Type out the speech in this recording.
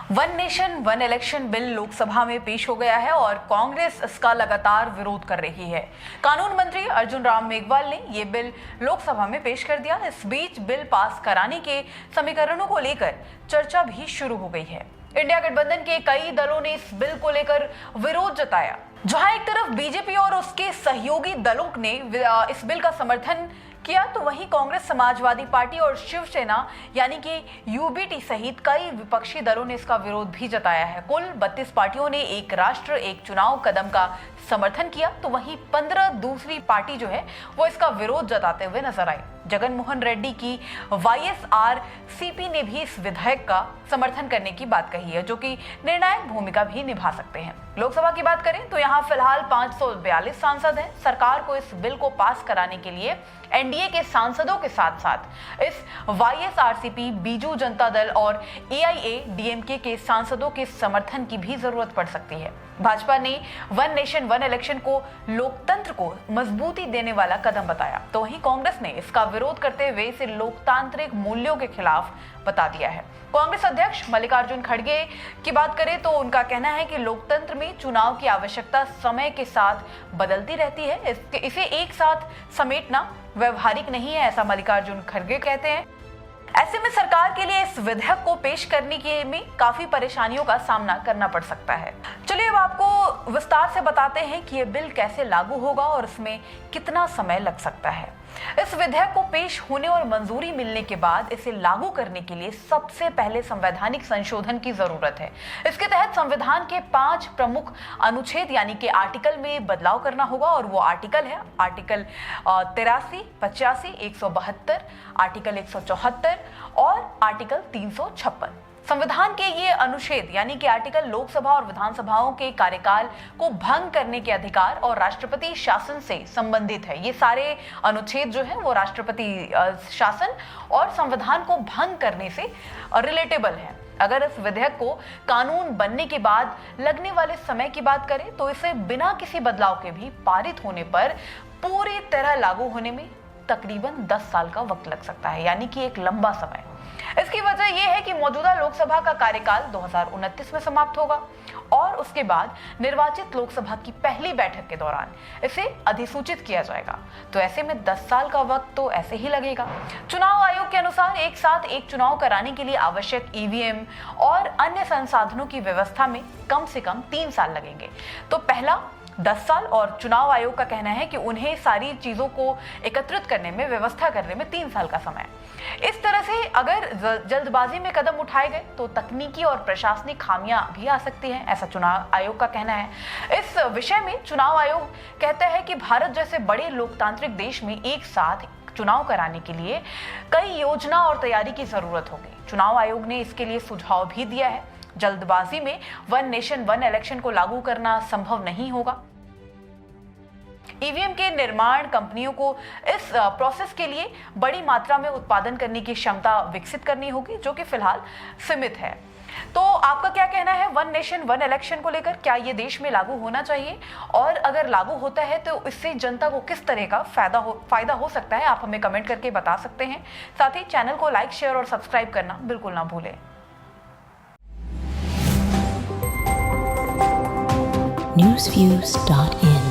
One nation one election bill Lok Sabha में पेश हो गया है और कांग्रेस इसका लगातार विरोध कर रही है। कानून मंत्री अर्जुन राम मेघवाल ने ये बिल लोकसभा में पेश कर दिया। इस बीच बिल पास कराने के समीकरणों को लेकर चर्चा भी शुरू हो गई है। इंडिया गठबंधन के कई दलों ने इस बिल को लेकर विरोध जताया। जहां एक तरफ बीजेपी और उसके सहयोगी दलों ने इस बिल का समर्थन किया, तो वहीं कांग्रेस, समाजवादी पार्टी और शिवसेना यानी कि यूबीटी सहित कई विपक्षी दलों ने इसका विरोध भी जताया है। कुल 32 पार्टियों ने एक राष्ट्र एक चुनाव कदम का समर्थन किया, तो वहीं 15 दूसरी पार्टी जो है वो इसका विरोध जताते हुए नजर आई। जगन मोहन रेड्डी की वाईएसआरसीपी ने भी इस विधेयक का समर्थन करने की बात कही है, जो कि निर्णायक भूमिका भी निभा सकते हैं। लोकसभा की बात करें तो यहाँ फिलहाल 542 सांसद हैं। सरकार को इस बिल को पास कराने के लिए एनडीए के सांसदों के साथ साथ इस वाईएसआरसीपी, बीजू जनता दल और एआईएडीएमके के सांसदों के समर्थन की भी जरूरत पड़ सकती है। भाजपा ने वन नेशन वन इलेक्शन को लोकतंत्र को मजबूती देने वाला कदम बताया, तो वहीं कांग्रेस ने इसका विरोध करते हुए इसे लोकतांत्रिक मूल्यों के खिलाफ बता दिया है। कांग्रेस अध्यक्ष मल्लिकार्जुन खड़गे की बात करें तो उनका कहना है कि लोकतंत्र में चुनाव की आवश्यकता समय के साथ बदलती रहती है। इसे एक साथ समेटना व्यवहारिक नहीं है, ऐसा मल्लिकार्जुन खड़गे कहते हैं। ऐसे में सरकार के लिए इस विधेयक को पेश करने के में काफी परेशानियों का सामना करना पड़ सकता है। चलिए अब आपको विस्तार से बताते हैं कि ये बिल कैसे लागू होगा और इसमें कितना समय लग सकता है। इस विधेयक को पेश होने और मंजूरी मिलने के बाद इसे लागू करने के लिए सबसे पहले संवैधानिक संशोधन की जरूरत है। इसके तहत संविधान के 5 प्रमुख अनुच्छेद यानी कि आर्टिकल में बदलाव करना होगा, और वो आर्टिकल है आर्टिकल 83, 85, 172, आर्टिकल 174 और आर्टिकल 356। संविधान के ये अनुच्छेद यानी कि आर्टिकल लोकसभा और विधानसभाओं के कार्यकाल को भंग करने के अधिकार और राष्ट्रपति शासन से संबंधित है। ये सारे अनुच्छेद जो है वो राष्ट्रपति शासन और संविधान को भंग करने से रिलेटेबल है। अगर इस विधेयक को कानून बनने के बाद लगने वाले समय की बात करें तो इसे बिना किसी बदलाव के भी पारित होने पर पूरी तरह लागू होने में तकरीबन 10 साल का वक्त लग सकता है, यानी कि एक लंबा समय। इसकी वजह यह है कि मौजूदा लोकसभा का कार्यकाल 2029 में समाप्त होगा और उसके बाद निर्वाचित लोकसभा की पहली बैठक के दौरान इसे अधिसूचित किया जाएगा। तो ऐसे में 10 साल का वक्त तो ऐसे ही लगेगा। चुनाव आयोग के अनुसार एक साथ एक चुनाव कराने के लिए आवश्यक ईवीएम और अन्य संसाधनों की व्यवस्था में कम से कम 3 साल लगेंगे। तो पहला 10 साल और चुनाव आयोग का कहना है कि उन्हें सारी चीजों को एकत्रित करने में, व्यवस्था करने में 3 साल का समय। इस तरह से अगर जल्दबाजी में कदम उठाए गए तो तकनीकी और प्रशासनिक खामियां भी आ सकती हैं, ऐसा चुनाव आयोग का कहना है। इस विषय में चुनाव आयोग कहता है कि भारत जैसे बड़े लोकतांत्रिक देश में एक साथ चुनाव कराने के लिए कई योजना और तैयारी की जरूरत होगी। चुनाव आयोग ने इसके लिए सुझाव भी दिया है। जल्दबाजी में वन नेशन वन इलेक्शन को लागू करना संभव नहीं होगा। ईवीएम के निर्माण कंपनियों को इस प्रोसेस के लिए बड़ी मात्रा में उत्पादन करने की क्षमता विकसित करनी होगी, जो कि फिलहाल सीमित है। तो आपका क्या कहना है वन नेशन वन इलेक्शन को लेकर? क्या ये देश में लागू होना चाहिए, और अगर लागू होता है तो इससे जनता को किस तरह का फायदा हो सकता है? आप हमें कमेंट करके बता सकते हैं। साथ ही चैनल को लाइक, शेयर और सब्सक्राइब करना बिल्कुल ना भूलें। newsviews.in